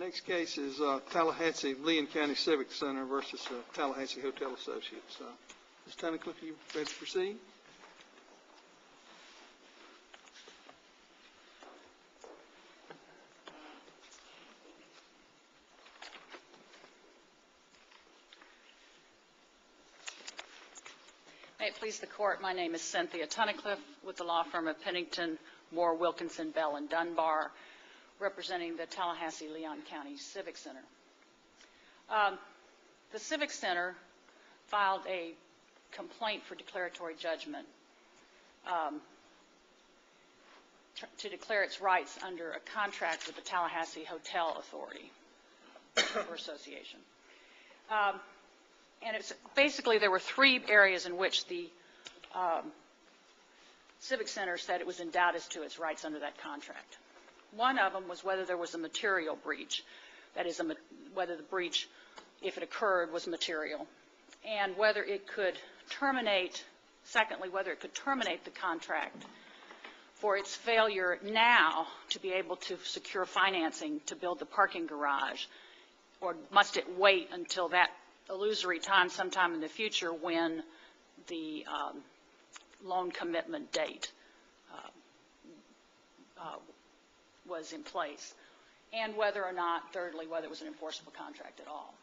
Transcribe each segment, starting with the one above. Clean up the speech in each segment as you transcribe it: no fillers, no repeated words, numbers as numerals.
Next case is Tallahassee-Leon County Civic Center versus Tallahassee Hotel Associates. Ms. Tunnicliffe, are you ready to proceed? May it please the Court, my name is Cynthia Tunnicliffe with the law firm of Pennington, Moore, Wilkinson, Bell, and Dunbar, representing the Tallahassee-Leon County Civic Center. The Civic Center filed a complaint for declaratory judgment to declare its rights under a contract with the Tallahassee Hotel Authority or Association. And it's basically there were three areas in which the Civic Center said it was in doubt as to its rights under that contract. One of them was whether there was a material breach, that is, whether the breach, if it occurred, was material, and whether it could terminate, secondly, whether it could terminate the contract for its failure now to be able to secure financing to build the parking garage, or must it wait until that illusory time sometime in the future when the loan commitment date was in place, and whether or not, thirdly, whether it was an enforceable contract at all.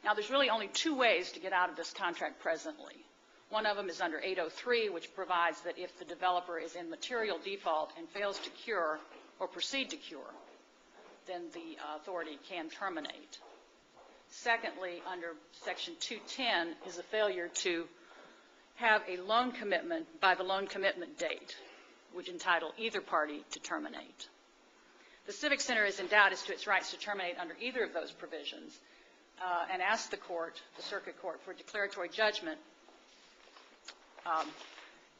Now, there's really only two ways to get out of this contract presently. One of them is under 803, which provides that if the developer is in material default and fails to cure or proceed to cure, then the authority can terminate. Secondly, under Section 210 is a failure to have a loan commitment by the loan commitment date, which entitle either party to terminate. The Civic Center is in doubt as to its rights to terminate under either of those provisions and asked the court, the circuit court, for declaratory judgment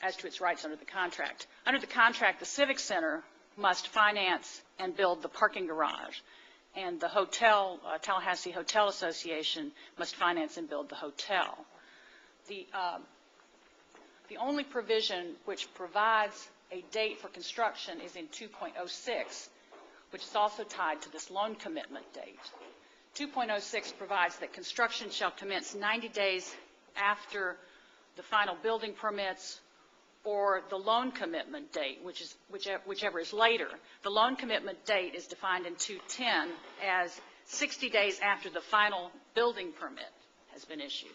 as to its rights under the contract. Under the contract, the Civic Center must finance and build the parking garage, and the hotel, Tallahassee Hotel Association, must finance and build the hotel. The only provision which provides a date for construction is in 2.06, which is also tied to this loan commitment date. 2.06 provides that construction shall commence 90 days after the final building permits or the loan commitment date, whichever is later. The loan commitment date is defined in 210 as 60 days after the final building permit has been issued.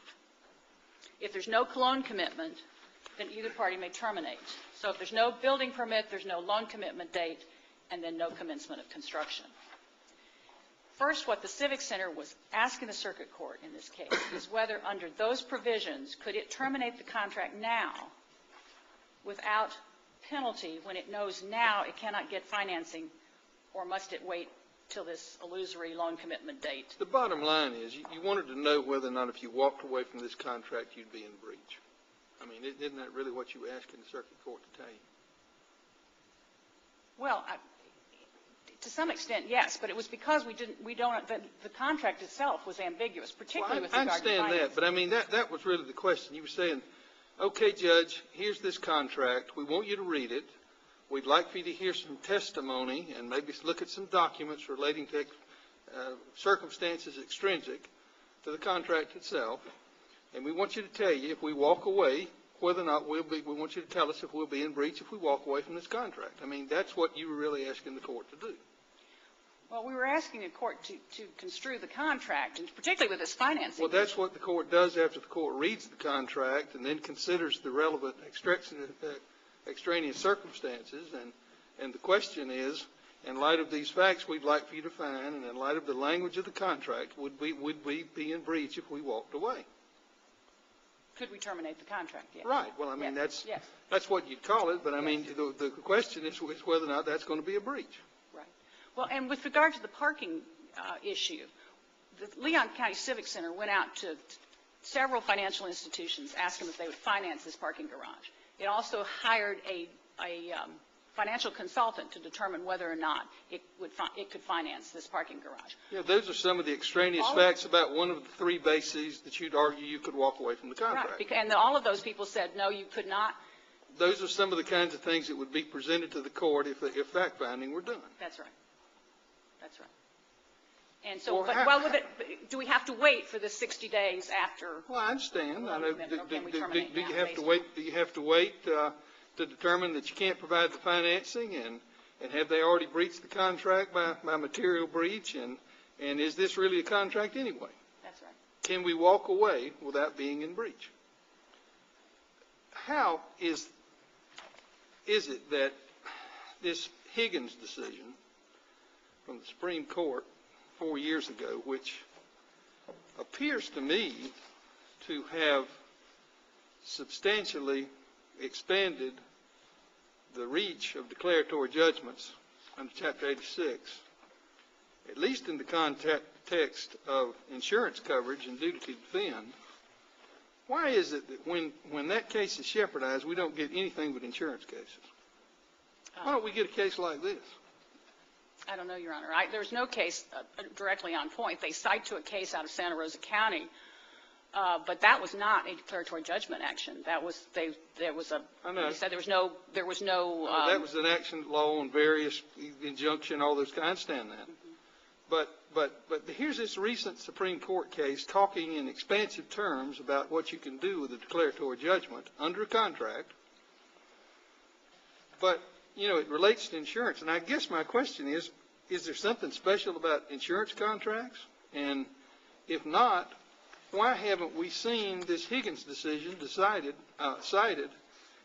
If there's no loan commitment, then either party may terminate. So if there's no building permit, there's no loan commitment date, and then no commencement of construction. First, what the Civic Center was asking the circuit court in this case is whether under those provisions could it terminate the contract now without penalty when it knows now it cannot get financing, or must it wait till this illusory loan commitment date? The bottom line is you wanted to know whether or not if you walked away from this contract you'd be in breach. I mean, isn't that really what you were asking the circuit court to tell you? Well, to some extent, yes, but it was because the contract itself was ambiguous, particularly with regard to finance. I understand that, but I mean, that was really the question. You were saying, okay, Judge, here's this contract. We want you to read it. We'd like for you to hear some testimony and maybe look at some documents relating to circumstances extrinsic to the contract itself. And we want you to tell you if we walk away, whether or not we want you to tell us if we'll be in breach if we walk away from this contract. I mean, that's what you were really asking the court to do. Well, we were asking the court to construe the contract, and particularly with this financing. Well, that's what the court does after the court reads the contract and then considers the relevant extraneous circumstances. And the question is, in light of these facts we'd like for you to find, and in light of the language of the contract, would we be in breach if we walked away? Could we terminate the contract? Yes. Right. Well, I mean, yes. That's what you'd call it, but I mean, the question is whether or not that's going to be a breach. Right. Well, and with regard to the parking issue, the Leon County Civic Center went out to several financial institutions, asked them if they would finance this parking garage. It also hired a financial consultant to determine whether or not it could finance this parking garage. Yeah, those are some of the extraneous facts about one of the three bases that you'd argue you could walk away from the contract. Right, and all of those people said, no, you could not. Those are some of the kinds of things that would be presented to the court if fact-finding were done. That's right. That's right. And so, Well, do we have to wait for the 60 days after? Well, I understand. I know. Can we terminate Do now, you have to wait? Do you have to wait to determine that you can't provide the financing, and have they already breached the contract by material breach, and is this really a contract anyway? That's right. Can we walk away without being in breach? How is it that this Higgins decision from the Supreme Court 4 years ago, which appears to me to have substantially expanded the reach of declaratory judgments under Chapter 86, at least in the context of insurance coverage and duty to defend, why is it that when that case is shepherdized, we don't get anything but insurance cases? Why don't we get a case like this? I don't know, Your Honor. There's no case directly on point. They cite to a case out of Santa Rosa County, but that was not a declaratory judgment action. That was there was a. I know. They said there was no. That was an action law on various injunction, all those kinds. I understand that. Mm-hmm. But here's this recent Supreme Court case talking in expansive terms about what you can do with a declaratory judgment under a contract. But it relates to insurance, and I guess my question is there something special about insurance contracts? And if not, why haven't we seen this Higgins decision cited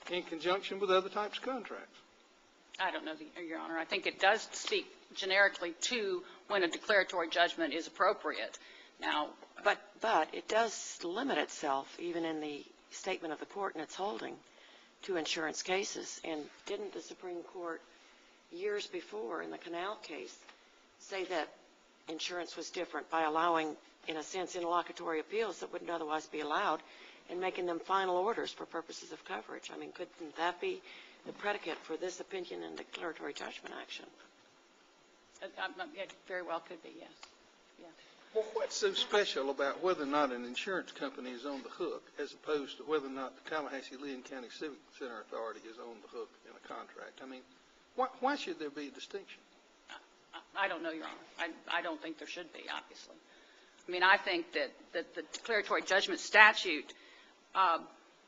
in conjunction with other types of contracts? I don't know, Your Honor. I think it does speak generically to when a declaratory judgment is appropriate. Now, but it does limit itself, even in the statement of the court and its holding, to insurance cases. And didn't the Supreme Court years before in the Canal case say that insurance was different by allowing, in a sense, interlocutory appeals that wouldn't otherwise be allowed and making them final orders for purposes of coverage? I mean, couldn't that be the predicate for this opinion and declaratory judgment action? It very well could be, yes. Yeah. Well, what's so special about whether or not an insurance company is on the hook as opposed to whether or not the Tallahassee-Leon County Civic Center Authority is on the hook in a contract? I mean, why should there be a distinction? I don't know, Your Honor. I don't think there should be, obviously. I mean, I think that the declaratory judgment statute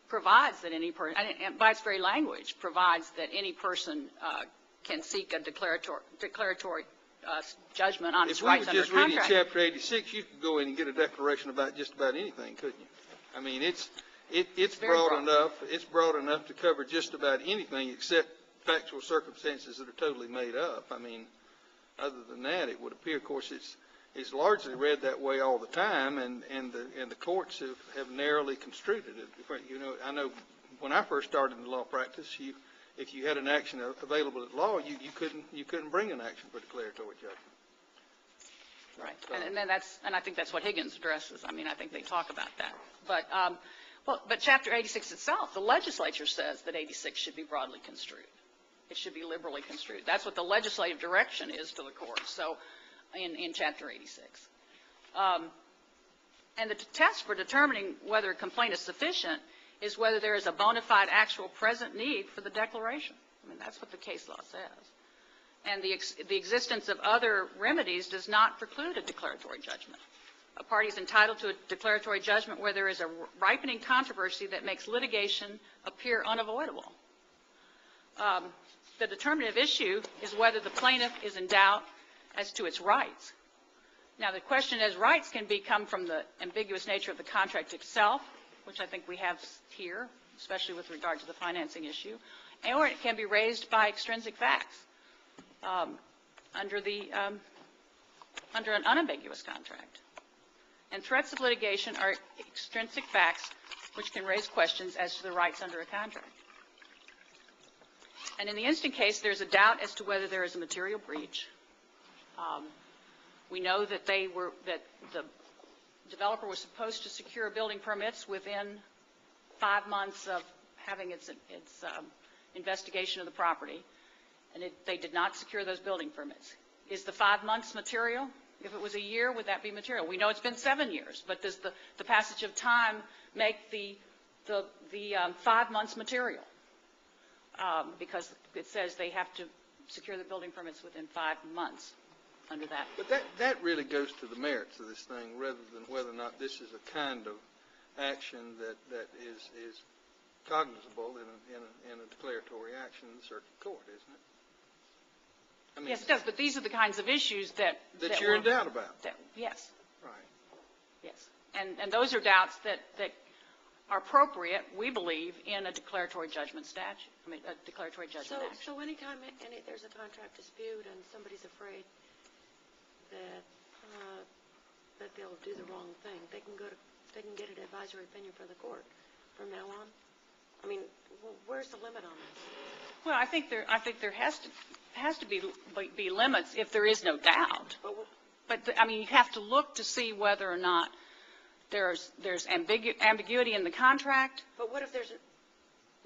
provides that any person, and by its very language, provides that any person can seek a declaratory judgment on its rights under contract. If we were just reading Chapter 86, you could go in and get a declaration about just about anything, couldn't you? I mean, it's broad enough. It's broad enough to cover just about anything except factual circumstances that are totally made up. I mean, other than that, it would appear, of course, it's largely read that way all the time, and the courts have narrowly construed it. I know when I first started in law practice, if you had an action available at law, you couldn't bring an action for declaratory judgment. Right, and I think that's what Higgins addresses. I mean, I think they talk about that. But Chapter 86 itself, the legislature says that 86 should be broadly construed. It should be liberally construed. That's what the legislative direction is to the courts. So, in Chapter 86, and the test for determining whether a complaint is sufficient is whether there is a bona fide actual present need for the declaration. I mean, that's what the case law says. And the existence of other remedies does not preclude a declaratory judgment. A party is entitled to a declaratory judgment where there is a ripening controversy that makes litigation appear unavoidable. The determinative issue is whether the plaintiff is in doubt as to its rights. Now, the question is, rights can come from the ambiguous nature of the contract itself, which I think we have here, especially with regard to the financing issue, or it can be raised by extrinsic facts under an unambiguous contract. And threats of litigation are extrinsic facts which can raise questions as to the rights under a contract. And in the instant case, there's a doubt as to whether there is a material breach. We know that the developer was supposed to secure building permits within 5 months of having its investigation of the property, and they did not secure those building permits. Is the 5 months material? If it was a year, would that be material? We know it's been 7 years, but does the passage of time make the 5 months material? Because it says they have to secure the building permits within 5 months. under that. But that really goes to the merits of this thing rather than whether or not this is a kind of action that is cognizable in a declaratory action in the circuit court, isn't it? I mean, Yes, it does, but these are the kinds of issues that you're in doubt about. Yes. Right. Yes. And those are doubts that are appropriate, we believe, in a declaratory judgment statute, a declaratory judgment action. So anytime there's a contract dispute and somebody's afraid that they'll do the wrong thing, they can get an advisory opinion from the court from now on? I mean, where's the limit on this? Well, I think there has to be limits if there is no doubt. But you have to look to see whether or not there's ambiguity in the contract. But what if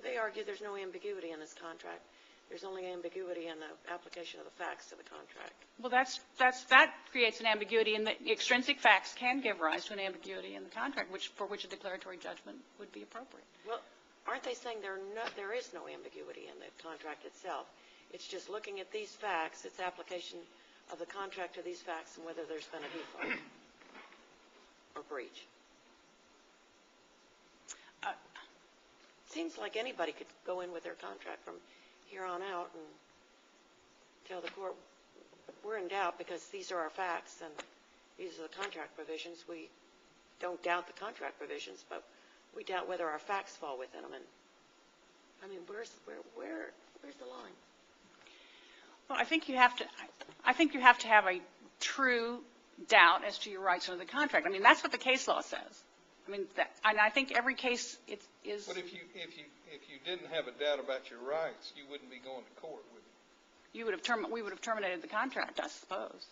they argue there's no ambiguity in this contract? There's only ambiguity in the application of the facts to the contract. Well, that creates an ambiguity, and the extrinsic facts can give rise to an ambiguity in the contract, for which a declaratory judgment would be appropriate. Well, aren't they saying there is no ambiguity in the contract itself? It's just looking at these facts, its application of the contract to these facts, and whether there's been a default or breach. Seems like anybody could go in with their contract from here on out and tell the court, we're in doubt because these are our facts and these are the contract provisions. We don't doubt the contract provisions, but we doubt whether our facts fall within them. And I mean, where's the line? Well, I think you have to have a true doubt as to your rights under the contract. I mean, that's what the case law says. I mean, and I think every case is. But if you didn't have a doubt about your rights, you wouldn't be going to court, would you? We would have terminated the contract, I suppose.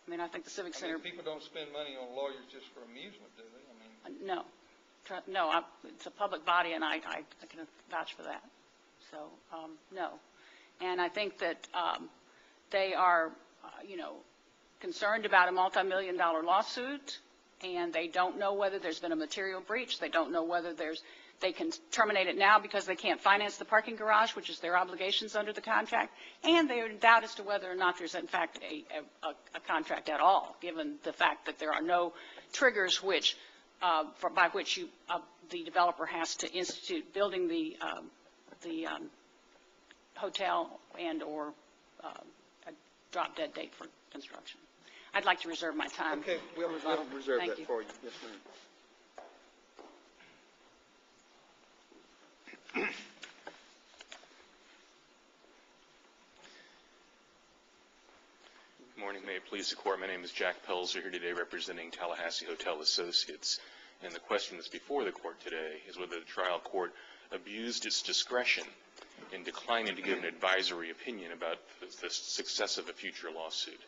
I mean, I think the Civic Center. People don't spend money on lawyers just for amusement, do they? I mean. No, it's a public body, and I can vouch for that. So, no. And I think that they are, concerned about a multi-million-dollar lawsuit, and they don't know whether there's been a material breach. They don't know whether they can terminate it now because they can't finance the parking garage, which is their obligations under the contract, and they are in doubt as to whether or not there's, in fact, a contract at all, given the fact that there are no triggers by which the developer has to institute building the hotel and or a drop-dead date for construction. I'd like to reserve my time. Okay, we'll reserve that for you. Yes, ma'am. Good morning. May it please the Court. My name is Jack Pelzer, here today representing Tallahassee Hotel Associates. And the question that's before the Court today is whether the trial court abused its discretion in declining to give an advisory opinion about the success of a future lawsuit.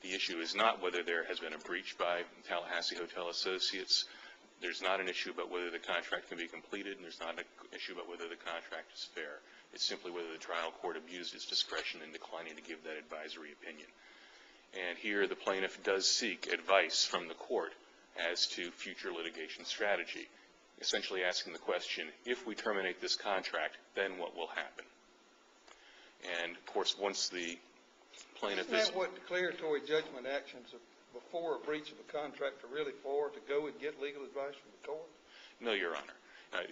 The issue is not whether there has been a breach by Tallahassee Hotel Associates. There's not an issue about whether the contract can be completed, and there's not an issue about whether the contract is fair. It's simply whether the trial court abused its discretion in declining to give that advisory opinion. And here the plaintiff does seek advice from the court as to future litigation strategy, essentially asking the question, if we terminate this contract, then what will happen? And, of course, once the plaintiff is... Isn't that what declaratory judgment actions before a breach of a contract are really for, to go and get legal advice from the court? No, Your Honor.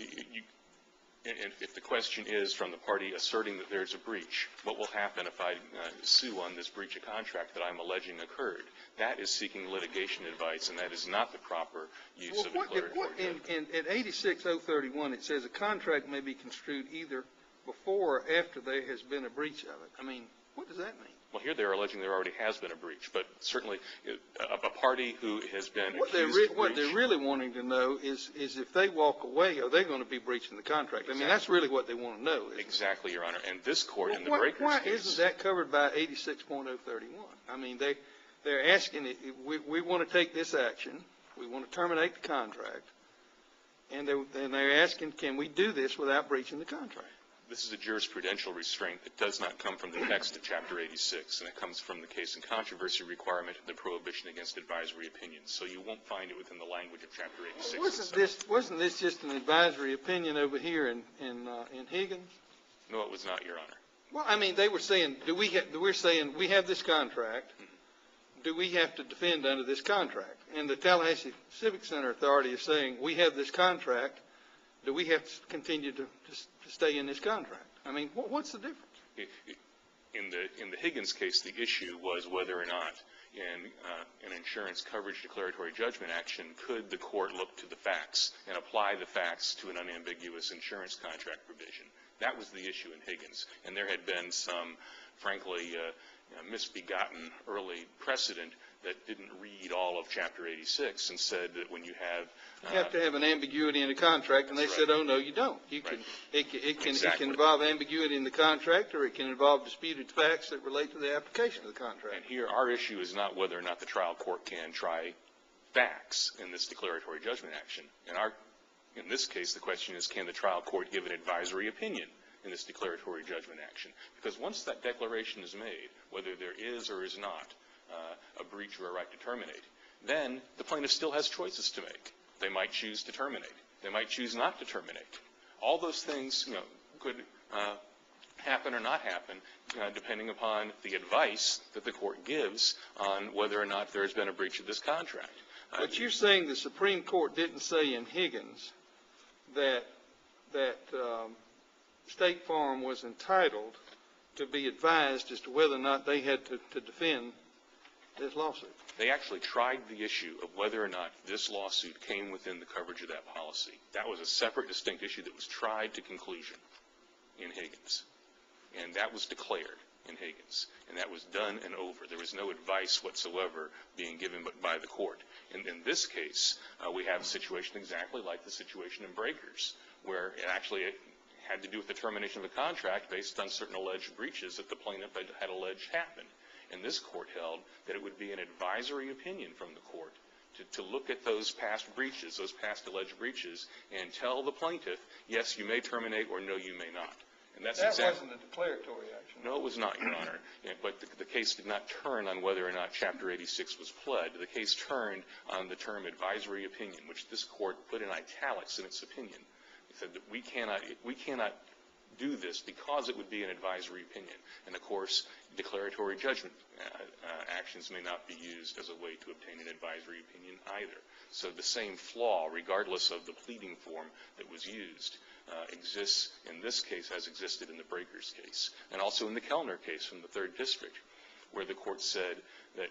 If the question is from the party asserting that there's a breach, what will happen if I sue on this breach of contract that I'm alleging occurred? That is seeking litigation advice, and that is not the proper use of declaratory judgment. In 86031, it says a contract may be construed either before or after there has been a breach of it. I mean, what does that mean? Well, here they're alleging there already has been a breach, but certainly a party who has been accused of breach. What they're really wanting to know is if they walk away, are they going to be breaching the contract? Exactly. I mean, that's really what they want to know. Exactly, Your Honor. And this court in the Breakers case... Why isn't that covered by 86.031? I mean, they're asking, we want to take this action, we want to terminate the contract, and they're asking, can we do this without breaching the contract? This is a jurisprudential restraint that does not come from the text of Chapter 86, and it comes from the case and controversy requirement of the prohibition against advisory opinions. So you won't find it within the language of Chapter 86. Wasn't this just an advisory opinion over here in Higgins? No, it was not, Your Honor. Well, I mean, they were saying, we're saying we have this contract, do we have to defend under this contract? And the Tallahassee Civic Center Authority is saying, we have this contract. Do we have to continue to stay in this contract? I mean, what's the difference? In the Higgins case, the issue was whether or not in an insurance coverage declaratory judgment action could the court look to the facts and apply the facts to an unambiguous insurance contract provision. That was the issue in Higgins. And there had been some, frankly, misbegotten early precedent that didn't read all of Chapter 86 and said that when you have... You have to have an ambiguity in the contract, and they said, oh, no, you don't. You can, it can involve ambiguity in the contract, or it can involve disputed facts that relate to the application of the contract. And here, our issue is not whether or not the trial court can try facts in this declaratory judgment action. In this case, the question is, can the trial court give an advisory opinion in this declaratory judgment action? Because once that declaration is made, whether there is or is not a breach or a right to terminate, then the plaintiff still has choices to make. They might choose to terminate. They might choose not to terminate. All those things, could happen or not happen, depending upon the advice that the court gives on whether or not there has been a breach of this contract. But you're saying the Supreme Court didn't say in Higgins that State Farm was entitled to be advised as to whether or not they had to defend this lawsuit. They actually tried the issue of whether or not this lawsuit came within the coverage of that policy. That was a separate, distinct issue that was tried to conclusion in Higgins. And that was declared in Higgins. And that was done and over. There was no advice whatsoever being given by the court. And in this case, we have a situation exactly like the situation in Breakers, where it actually had to do with the termination of a contract based on certain alleged breaches that the plaintiff had alleged happened. And this court held that it would be an advisory opinion from the court to look at those past breaches, those past alleged breaches, and tell the plaintiff, yes, you may terminate, or no, you may not. And that wasn't a declaratory action. No, it was not, Your Honor. But the case did not turn on whether or not Chapter 86 was pled. The case turned on the term advisory opinion, which this court put in italics in its opinion. It said that we cannot do this because it would be an advisory opinion. And, of course, declaratory judgment actions may not be used as a way to obtain an advisory opinion either. So the same flaw, regardless of the pleading form that was used, exists in this case as existed in the Breakers case, and also in the Kellner case from the 3rd District, where the court said that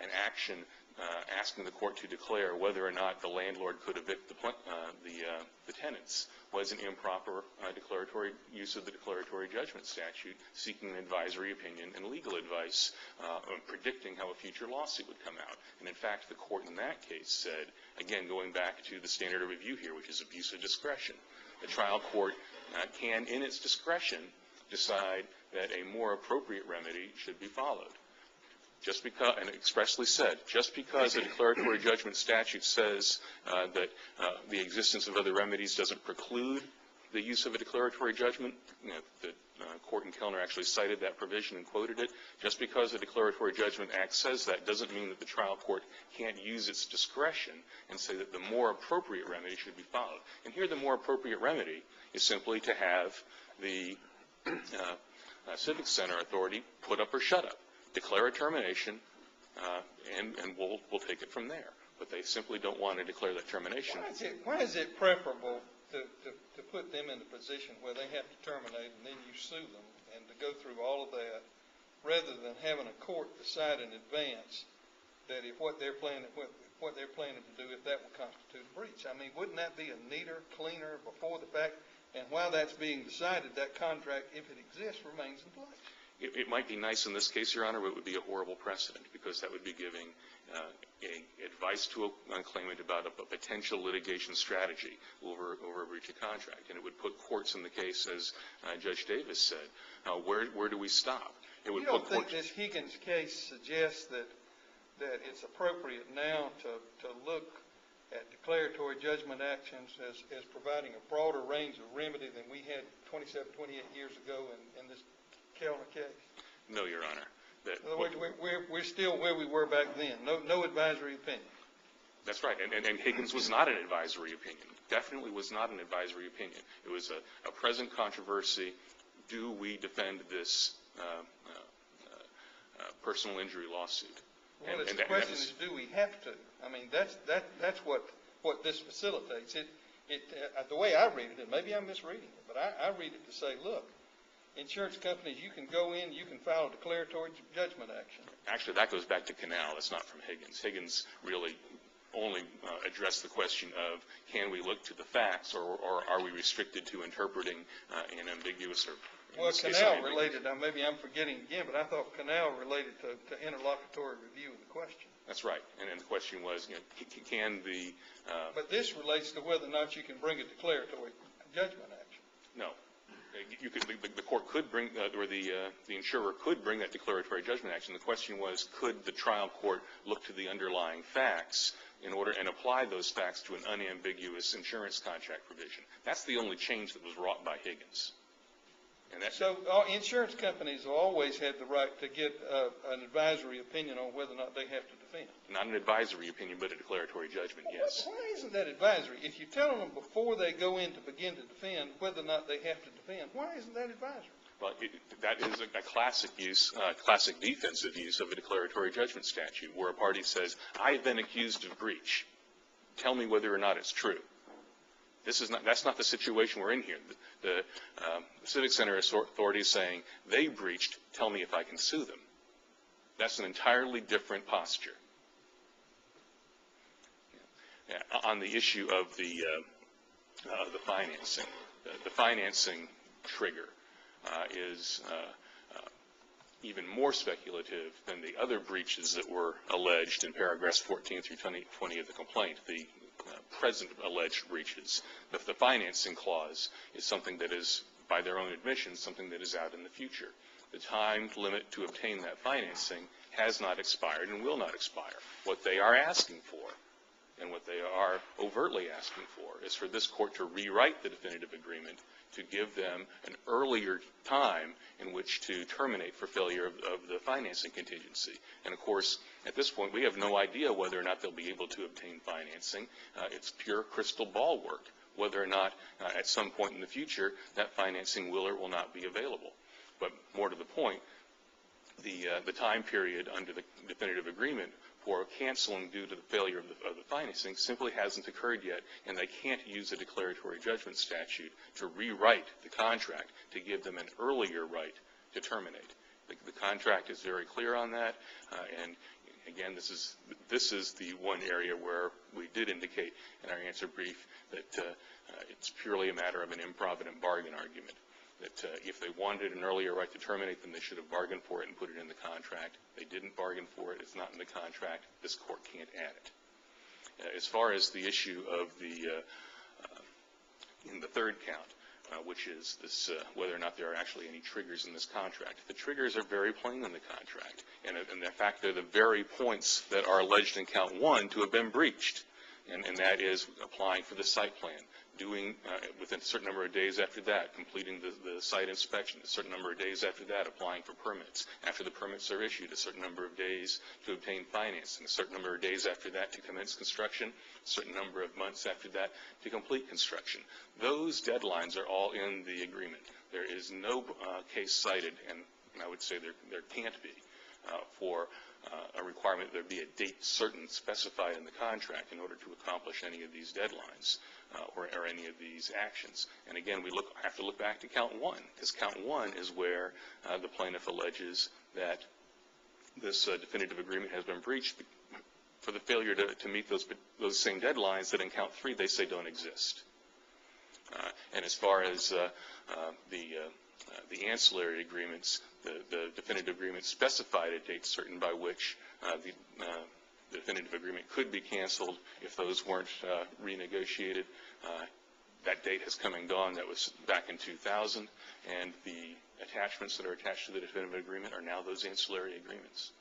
an action asking the court to declare whether or not the landlord could evict the tenants was an improper declaratory use of the declaratory judgment statute, seeking an advisory opinion and legal advice, predicting how a future lawsuit would come out. And in fact, the court in that case said, again, going back to the standard of review here, which is abuse of discretion, the trial court can, in its discretion, decide that a more appropriate remedy should be followed. Just because, and expressly said, just because a declaratory judgment statute says that the existence of other remedies doesn't preclude the use of a declaratory judgment, the court in Kellner actually cited that provision and quoted it. Just because the Declaratory Judgment Act says that doesn't mean that the trial court can't use its discretion and say that the more appropriate remedy should be followed. And here the more appropriate remedy is simply to have the Civic Center Authority put up or shut up. Declare a termination, and we'll take it from there. But they simply don't want to declare that termination. Why is it preferable to put them in a position where they have to terminate and then you sue them and to go through all of that, rather than having a court decide in advance that if what they're planning to do, if that will constitute a breach? I mean, wouldn't that be a neater, cleaner before the fact? And while that's being decided, that contract, if it exists, remains in place. It might be nice in this case, Your Honor, but it would be a horrible precedent, because that would be giving advice to a claimant about a potential litigation strategy over a breach of contract. And it would put courts in the case, as Judge Davis said, where do we stop? You don't think this Higgins case suggests that it's appropriate now to look at declaratory judgment actions as providing a broader range of remedy than we had 27, 28 years ago in this Kellner case? No, Your Honor. In other words, we're still where we were back then. No advisory opinion. That's right. And Higgins was not an advisory opinion. Definitely was not an advisory opinion. It was a present controversy. Do we defend this personal injury lawsuit? Well, the question is, do we have to? I mean, that's what this facilitates. The way I read it, and maybe I'm misreading it, but I read it to say, look, insurance companies, you can go in, you can file a declaratory judgment action. Actually, that goes back to Canal. It's not from Higgins. Higgins really only addressed the question of, can we look to the facts, or are we restricted to interpreting an ambiguous or... Well, Canal related, now maybe I'm forgetting again, but I thought Canal related to interlocutory review of the question. That's right. And the question was, can the... But this relates to whether or not you can bring a declaratory judgment action. No. The court could bring, or the insurer could bring that declaratory judgment action. The question was, could the trial court look to the underlying facts in order and apply those facts to an unambiguous insurance contract provision? That's the only change that was wrought by Higgins. So insurance companies have always had the right to get an advisory opinion on whether or not they have to defend. Not an advisory opinion, but a declaratory judgment, yes. Why isn't that advisory? If you're telling them before they go in to begin to defend whether or not they have to defend, why isn't that advisory? Well, that is a classic use, classic defensive use of a declaratory judgment statute, where a party says, I've been accused of breach. Tell me whether or not it's true. That's not the situation we're in here. The Civic Center Authority is saying, they breached, tell me if I can sue them. That's an entirely different posture. On the issue of the financing, the financing trigger is even more speculative than the other breaches that were alleged in paragraphs 14 through 20 of the complaint, the present alleged breaches. The financing clause is something that is, by their own admission, something that is out in the future. The time limit to obtain that financing has not expired and will not expire. What they are asking for, and what they are overtly asking for, is for this court to rewrite the definitive agreement to give them an earlier time in which to terminate for failure of the financing contingency. And of course, at this point, we have no idea whether or not they'll be able to obtain financing. It's pure crystal ball work, whether or not at some point in the future that financing will or will not be available. But more to the point, the time period under the definitive agreement for canceling due to the failure of the financing simply hasn't occurred yet, and they can't use a declaratory judgment statute to rewrite the contract to give them an earlier right to terminate. The contract is very clear on that, and again, this is the one area where we did indicate in our answer brief that it's purely a matter of an improvident bargain argument. That if they wanted an earlier right to terminate, then they should have bargained for it and put it in the contract. They didn't bargain for it. It's not in the contract. This court can't add it. As far as the issue of in the third count, which is this, whether or not there are actually any triggers in this contract, the triggers are very plain in the contract. And in fact, they're the very points that are alleged in count one to have been breached. And that is applying for the site plan, doing within a certain number of days after that, completing the site inspection, a certain number of days after that, applying for permits. After the permits are issued, a certain number of days to obtain financing, a certain number of days after that to commence construction, a certain number of months after that to complete construction. Those deadlines are all in the agreement. There is no case cited, and I would say there can't be, for a requirement that there be a date certain specified in the contract in order to accomplish any of these deadlines or any of these actions. And again, we have to look back to count one, because count one is where the plaintiff alleges that this definitive agreement has been breached for the failure to meet those same deadlines that in count three they say don't exist. And as far as the ancillary agreements, the definitive agreement specified a date certain by which the definitive agreement could be canceled if those weren't renegotiated. That date has come and gone. That was back in 2000, and the attachments that are attached to the definitive agreement are now those ancillary agreements.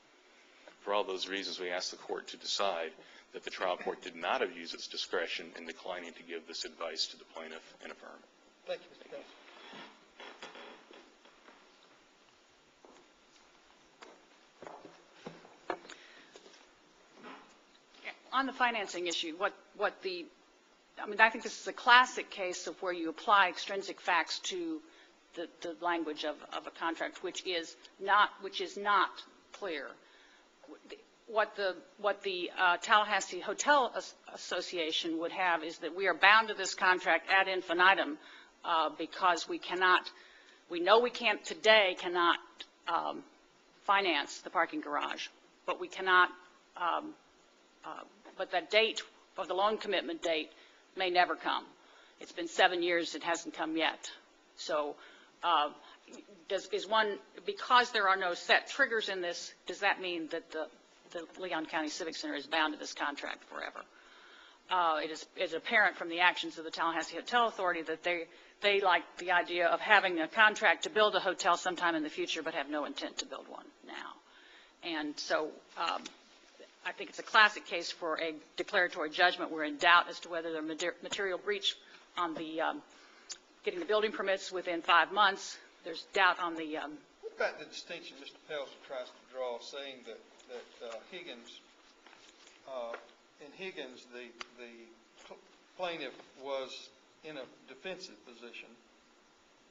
For all those reasons, we ask the court to decide that the trial court did not abuse its discretion in declining to give this advice to the plaintiff and affirm. Thank you, Mr. Kelly. On the financing issue, I think this is a classic case of where you apply extrinsic facts to the language of a contract, which is not clear. what the Tallahassee Hotel Association would have is that we are bound to this contract ad infinitum because we know we cannot finance the parking garage, but we cannot, but that date, or the loan commitment date, may never come. It's been 7 years, it hasn't come yet. So because there are no set triggers in this, does that mean that the Leon County Civic Center is bound to this contract forever? It is apparent from the actions of the Tallahassee Hotel Authority that they like the idea of having a contract to build a hotel sometime in the future, but have no intent to build one now. And so I think it's a classic case for a declaratory judgment. We're in doubt as to whether there's material breach on the getting the building permits within 5 months. There's doubt on the... What about the distinction Mr. Pelzer tries to draw, saying that Higgins, in Higgins, the plaintiff was in a defensive position,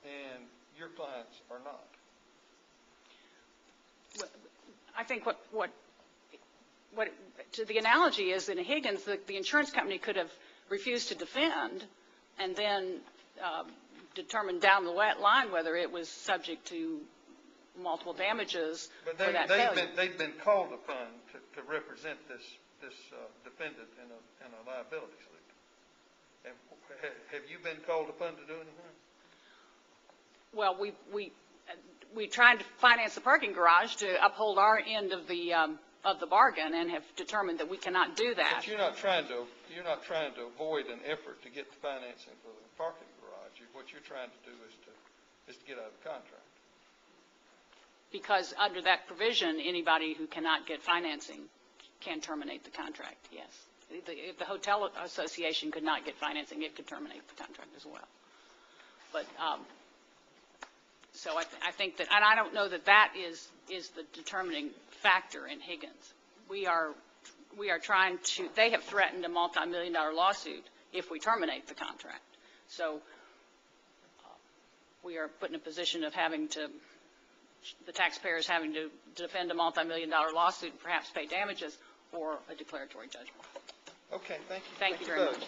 and your clients are not? I think what to the analogy is that in Higgins, the insurance company could have refused to defend and then determined down the line whether it was subject to multiple damages for that failure. They've been called upon to represent this defendant in a liability suit. Have you been called upon to do anything? Well, we tried to finance the parking garage to uphold our end of the bargain, and have determined that we cannot do that. But you're not trying to avoid an effort to get the financing for the parking garage. What you're trying to do is to get out of the contract. Because under that provision, anybody who cannot get financing can terminate the contract, yes. If the hotel association could not get financing, it could terminate the contract as well. But so I think that, and I don't know that that is the determining factor in Higgins. We are trying to, they have threatened a multi-million-dollar lawsuit if we terminate the contract. So we are put in a position of having to, the taxpayers having to defend a multi-million-dollar lawsuit and perhaps pay damages or a declaratory judgment. Okay, thank you. Thank you very much.